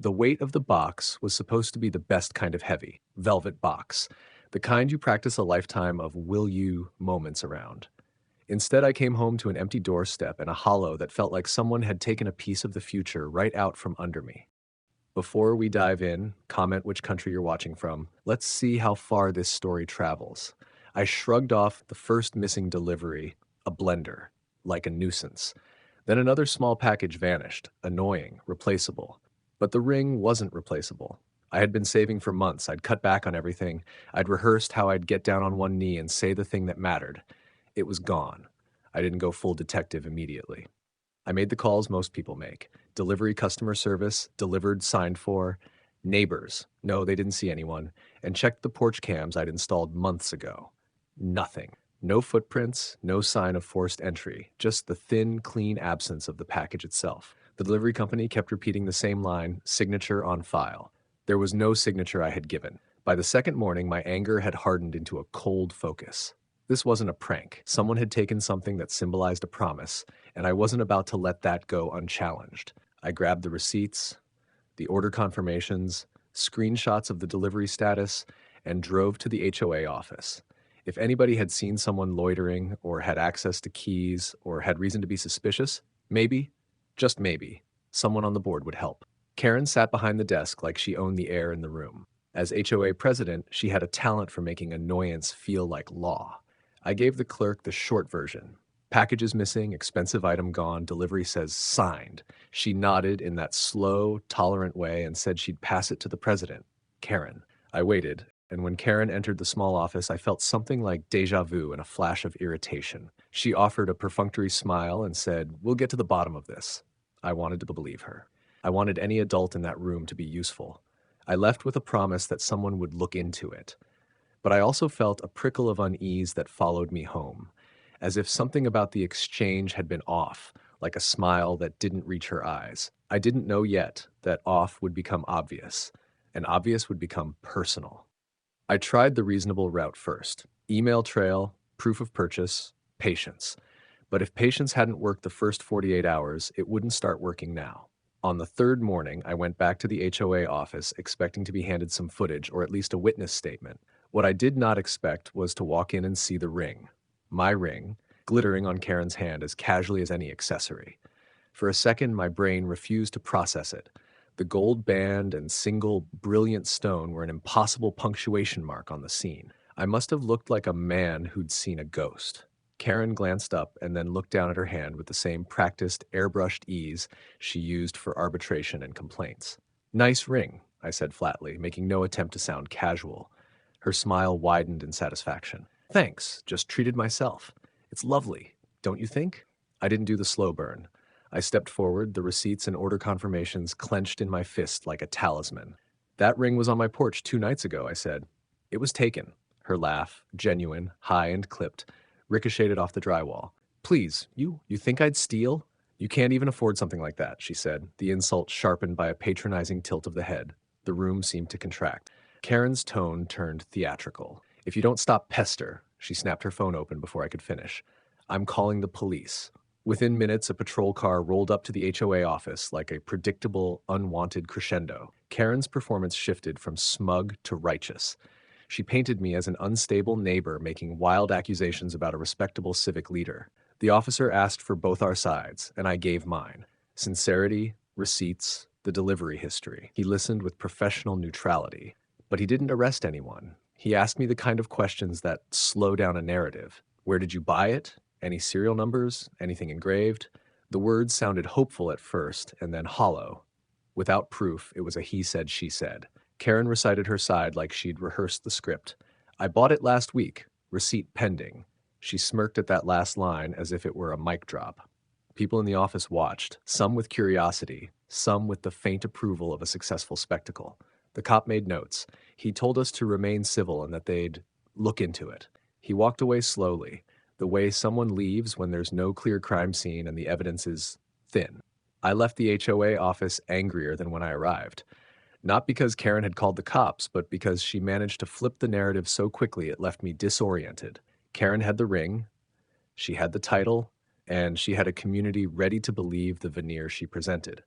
The weight of the box was supposed to be the best kind of heavy, velvet box, the kind you practice a lifetime of will you moments around. Instead, I came home to an empty doorstep and a hollow that felt like someone had taken a piece of the future right out from under me. Before we dive in, comment which country you're watching from. Let's see how far this story travels. I shrugged off the first missing delivery, a blender, like a nuisance. Then another small package vanished, annoying, replaceable. But the ring wasn't replaceable. I had been saving for months. I'd cut back on everything. I'd rehearsed how I'd get down on one knee and say the thing that mattered. It was gone. I didn't go full detective immediately. I made the calls most people make. Delivery customer service, delivered, signed for. Neighbors, no, they didn't see anyone. And checked the porch cams I'd installed months ago. Nothing. No footprints, no sign of forced entry, just the thin, clean absence of the package itself. The delivery company kept repeating the same line, signature on file. There was no signature I had given. By the second morning, my anger had hardened into a cold focus. This wasn't a prank. Someone had taken something that symbolized a promise, and I wasn't about to let that go unchallenged. I grabbed the receipts, the order confirmations, screenshots of the delivery status, and drove to the HOA office. If anybody had seen someone loitering, or had access to keys, or had reason to be suspicious, maybe, just maybe, someone on the board would help. Karen sat behind the desk like she owned the air in the room. As HOA president, she had a talent for making annoyance feel like law. I gave the clerk the short version. Packages missing, expensive item gone, delivery says signed. She nodded in that slow, tolerant way and said she'd pass it to the president, Karen. I waited, and when Karen entered the small office, I felt something like déjà vu and a flash of irritation. She offered a perfunctory smile and said, "We'll get to the bottom of this." I wanted to believe her. I wanted any adult in that room to be useful. I left with a promise that someone would look into it. But I also felt a prickle of unease that followed me home, as if something about the exchange had been off, like a smile that didn't reach her eyes. I didn't know yet that off would become obvious, and obvious would become personal. I tried the reasonable route first. Email trail, proof of purchase, patience. But if patience hadn't worked the first 48 hours, it wouldn't start working now. On the third morning, I went back to the HOA office expecting to be handed some footage or at least a witness statement. What I did not expect was to walk in and see the ring. My ring, glittering on Karen's hand as casually as any accessory. For a second, my brain refused to process it. The gold band and single brilliant stone were an impossible punctuation mark on the scene. I must have looked like a man who'd seen a ghost. Karen glanced up and then looked down at her hand with the same practiced, airbrushed ease she used for arbitration and complaints. "Nice ring," I said flatly, making no attempt to sound casual. Her smile widened in satisfaction. "Thanks, just treated myself. It's lovely, don't you think?" I didn't do the slow burn. I stepped forward, the receipts and order confirmations clenched in my fist like a talisman. "That ring was on my porch 2 nights ago," I said. "It was taken." Her laugh, genuine, high and clipped, ricocheted off the drywall. "Please, you think I'd steal? You can't even afford something like that," she said, the insult sharpened by a patronizing tilt of the head. The room seemed to contract. Karen's tone turned theatrical. "If you don't stop pester," she snapped her phone open before I could finish, "I'm calling the police." Within minutes, a patrol car rolled up to the HOA office like a predictable, unwanted crescendo. Karen's performance shifted from smug to righteous. She painted me as an unstable neighbor making wild accusations about a respectable civic leader. The officer asked for both our sides, and I gave mine. Sincerity, receipts, the delivery history. He listened with professional neutrality. But he didn't arrest anyone. He asked me the kind of questions that slow down a narrative. Where did you buy it? Any serial numbers? Anything engraved? The words sounded hopeful at first, and then hollow. Without proof, it was a he said, she said. Karen recited her side like she'd rehearsed the script. "I bought it last week. Receipt pending." She smirked at that last line as if it were a mic drop. People in the office watched, some with curiosity, some with the faint approval of a successful spectacle. The cop made notes. He told us to remain civil and that they'd look into it. He walked away slowly, the way someone leaves when there's no clear crime scene and the evidence is thin. I left the HOA office angrier than when I arrived. Not because Karen had called the cops, but because she managed to flip the narrative so quickly it left me disoriented. Karen had the ring, she had the title, and she had a community ready to believe the veneer she presented.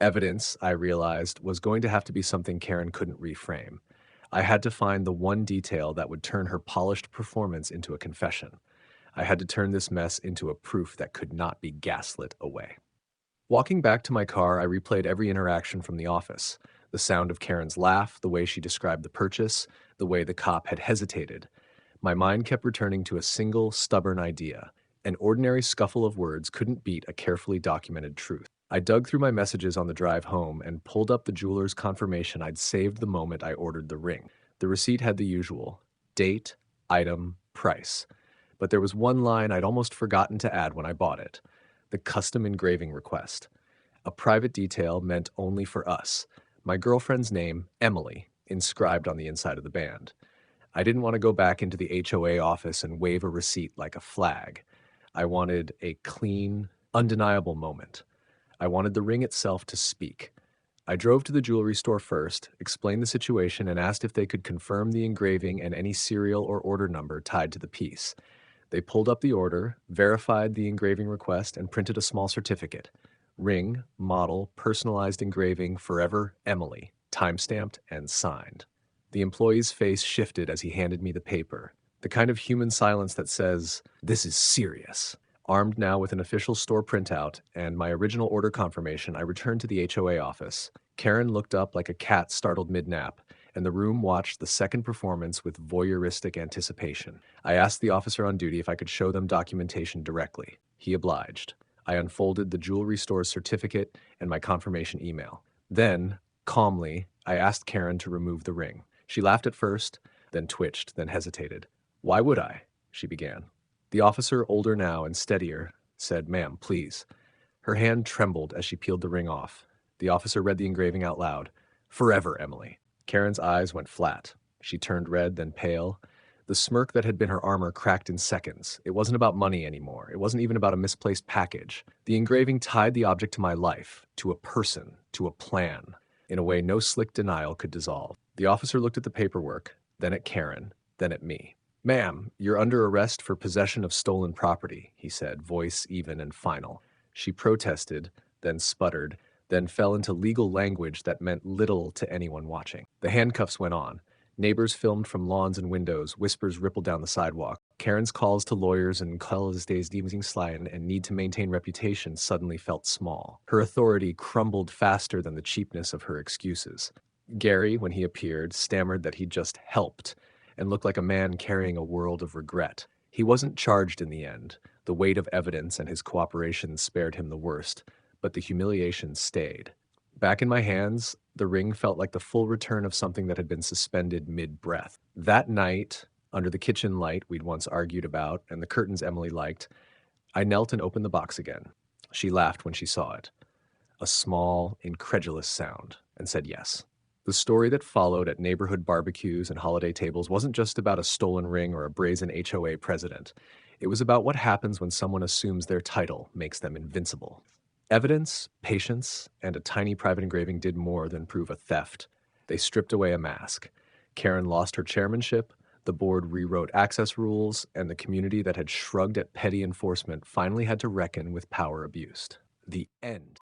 Evidence, I realized, was going to have to be something Karen couldn't reframe. I had to find the one detail that would turn her polished performance into a confession. I had to turn this mess into a proof that could not be gaslit away. Walking back to my car, I replayed every interaction from the office. The sound of Karen's laugh, the way she described the purchase, the way the cop had hesitated. My mind kept returning to a single, stubborn idea. An ordinary scuffle of words couldn't beat a carefully documented truth. I dug through my messages on the drive home and pulled up the jeweler's confirmation I'd saved the moment I ordered the ring. The receipt had the usual date, item, price. But there was one line I'd almost forgotten to add when I bought it: the custom engraving request. A private detail meant only for us. My girlfriend's name, Emily, inscribed on the inside of the band. I didn't want to go back into the HOA office and wave a receipt like a flag. I wanted a clean, undeniable moment. I wanted the ring itself to speak. I drove to the jewelry store first, explained the situation, and asked if they could confirm the engraving and any serial or order number tied to the piece. They pulled up the order, verified the engraving request, and printed a small certificate. Ring, model, personalized engraving, forever, Emily, timestamped and signed. The employee's face shifted as he handed me the paper, the kind of human silence that says, "This is serious." Armed now with an official store printout and my original order confirmation, I returned to the HOA office. Karen looked up like a cat startled mid-nap, and the room watched the second performance with voyeuristic anticipation. I asked the officer on duty if I could show them documentation directly. He obliged. I unfolded the jewelry store's certificate and my confirmation email. Then, calmly, I asked Karen to remove the ring. She laughed at first, then twitched, then hesitated. "Why would I?" she began. The officer, older now and steadier, said, "Ma'am, please." Her hand trembled as she peeled the ring off. The officer read the engraving out loud. "Forever, Emily." Karen's eyes went flat. She turned red, then pale. The smirk that had been her armor cracked in seconds. It wasn't about money anymore. It wasn't even about a misplaced package. The engraving tied the object to my life, to a person, to a plan, in a way no slick denial could dissolve. The officer looked at the paperwork, then at Karen, then at me. "Ma'am, you're under arrest for possession of stolen property," he said, voice even and final. She protested, then sputtered, then fell into legal language that meant little to anyone watching. The handcuffs went on. Neighbors filmed from lawns and windows, whispers rippled down the sidewalk. Karen's calls to lawyers and Qualitätsdienstleihen and need to maintain reputation suddenly felt small. Her authority crumbled faster than the cheapness of her excuses. Gary, when he appeared, stammered that he'd just helped, and looked like a man carrying a world of regret. He wasn't charged in the end. The weight of evidence and his cooperation spared him the worst, but the humiliation stayed. Back in my hands, the ring felt like the full return of something that had been suspended mid-breath. That night, under the kitchen light we'd once argued about and the curtains Emily liked, I knelt and opened the box again. She laughed when she saw it. A small, incredulous sound, and said yes. The story that followed at neighborhood barbecues and holiday tables wasn't just about a stolen ring or a brazen HOA president. It was about what happens when someone assumes their title makes them invincible. Evidence, patience, and a tiny private engraving did more than prove a theft. They stripped away a mask. Karen lost her chairmanship, the board rewrote access rules, and the community that had shrugged at petty enforcement finally had to reckon with power abused. The end.